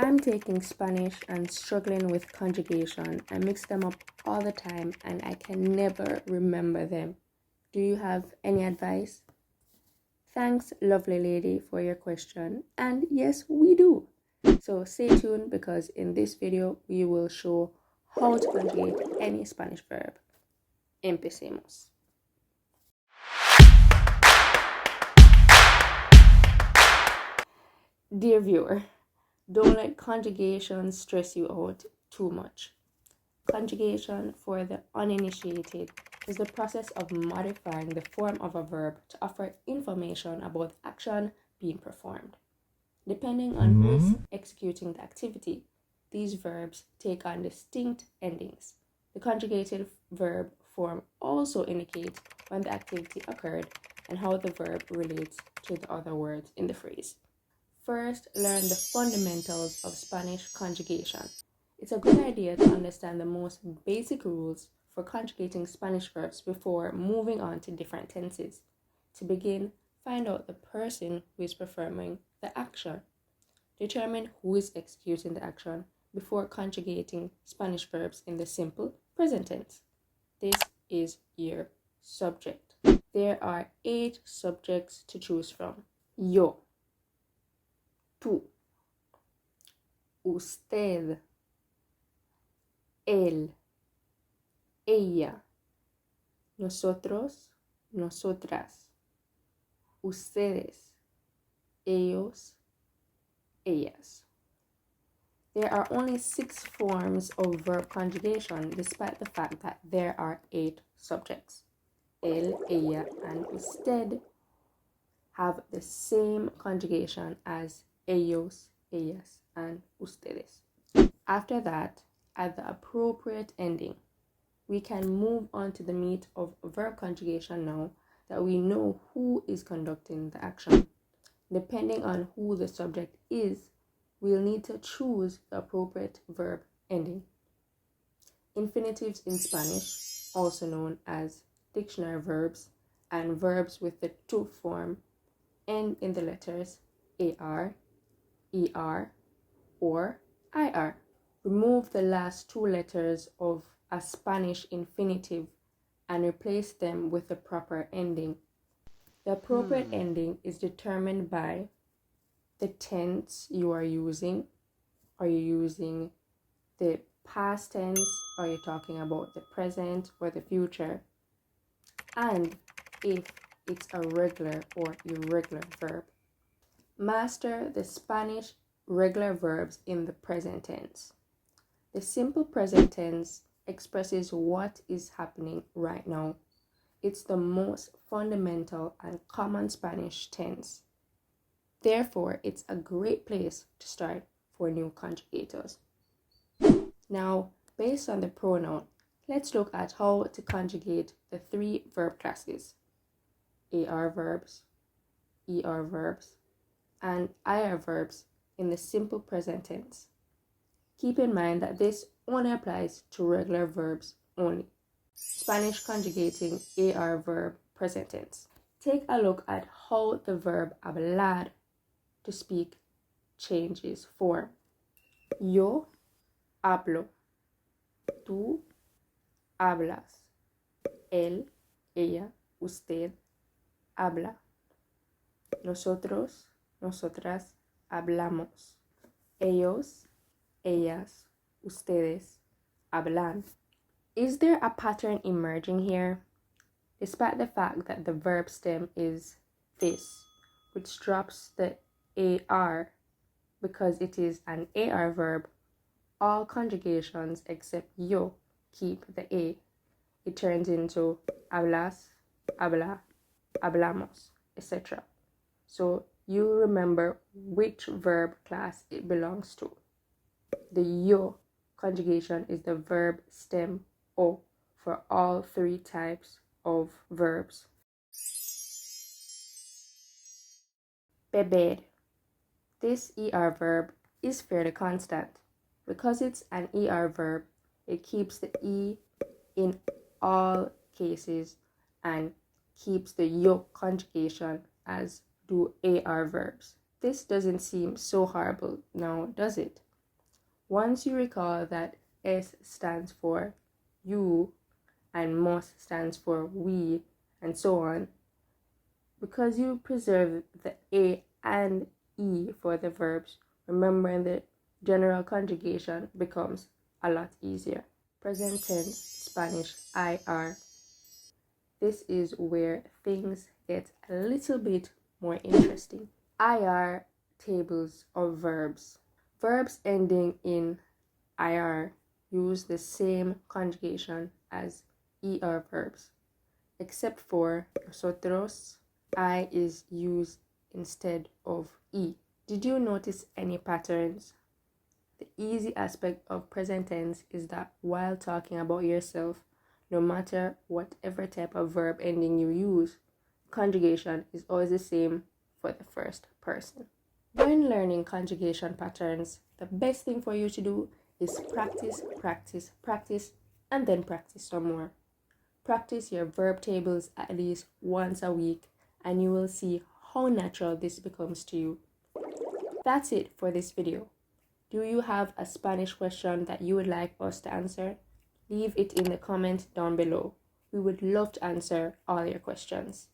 I'm taking Spanish and struggling with conjugation. I mix them up all the time and I can never remember them. Do you have any advice? Thanks, lovely lady, for your question. And yes, we do. So stay tuned because in this video, we will show how to conjugate any Spanish verb. Empecemos. Dear viewer, don't let conjugation stress you out too much. Conjugation, for the uninitiated, is the process of modifying the form of a verb to offer information about the action being performed. Depending on who is executing the activity, these verbs take on distinct endings. The conjugated verb form also indicates when the activity occurred and how the verb relates to the other words in the phrase. First, learn the fundamentals of Spanish conjugation. It's a good idea to understand the most basic rules for conjugating Spanish verbs before moving on to different tenses. To begin, find out the person who is performing the action. Determine who is executing the action before conjugating Spanish verbs in the simple present tense. This is your subject. There are 8 subjects to choose from. Yo, tú, usted, él, ella, nosotros, nosotras, ustedes, ellos, ellas. There are only 6 forms of verb conjugation despite the fact that there are 8 subjects. Él, ella, and usted have the same conjugation as ellos, ellas, and ustedes. After that, at the appropriate ending, we can move on to the meat of verb conjugation now that we know who is conducting the action. Depending on who the subject is, we'll need to choose the appropriate verb ending. Infinitives in Spanish, also known as dictionary verbs, and verbs with the to form end in the letters AR, ER, or IR. Remove the last 2 letters of a Spanish infinitive and replace them with the proper ending. The appropriate ending is determined by the tense you are using. Are you using the past tense? Are you talking about the present or the future? And if it's a regular or irregular verb. Master the Spanish regular verbs in the present tense. The simple present tense expresses what is happening right now. It's the most fundamental and common Spanish tense. Therefore, it's a great place to start for new conjugators. Now, based on the pronoun, let's look at how to conjugate the 3 verb classes: AR verbs, ER verbs, and IR verbs in the simple present tense. Keep in mind that this only applies to regular verbs only. Spanish conjugating AR verb present tense. Take a look at how the verb hablar, to speak, changes form. Yo hablo. Tú hablas. Él, ella, usted habla. Nosotros, nosotras hablamos. Ellos, ellas, ustedes hablan. Is there a pattern emerging here? Despite the fact that the verb stem is this, which drops the AR because it is an AR verb, all conjugations except yo keep the A. It turns into hablas, habla, hablamos, etc. So you remember which verb class it belongs to. The yo conjugation is the verb stem O for all 3 types of verbs. Beber. This ER verb is fairly constant. Because it's an ER verb, it keeps the E in all cases and keeps the yo conjugation as do AR verbs. This doesn't seem so horrible now, does it? Once you recall that S stands for you and must stands for we and so on, because you preserve the A and E for the verbs, remembering the general conjugation becomes a lot easier. Present tense Spanish IR. This is where things get a little bit more interesting. IR tables of verbs. Verbs ending in IR use the same conjugation as ER verbs, except for nosotros, I is used instead of E. Did you notice any patterns? The easy aspect of present tense is that while talking about yourself, no matter whatever type of verb ending you use, conjugation is always the same for the first person. When learning conjugation patterns, the best thing for you to do is practice, practice, practice, and then practice some more. Practice your verb tables at least once a week, and you will see how natural this becomes to you. That's it for this video. Do you have a Spanish question that you would like us to answer? Leave it in the comment down below. We would love to answer all your questions.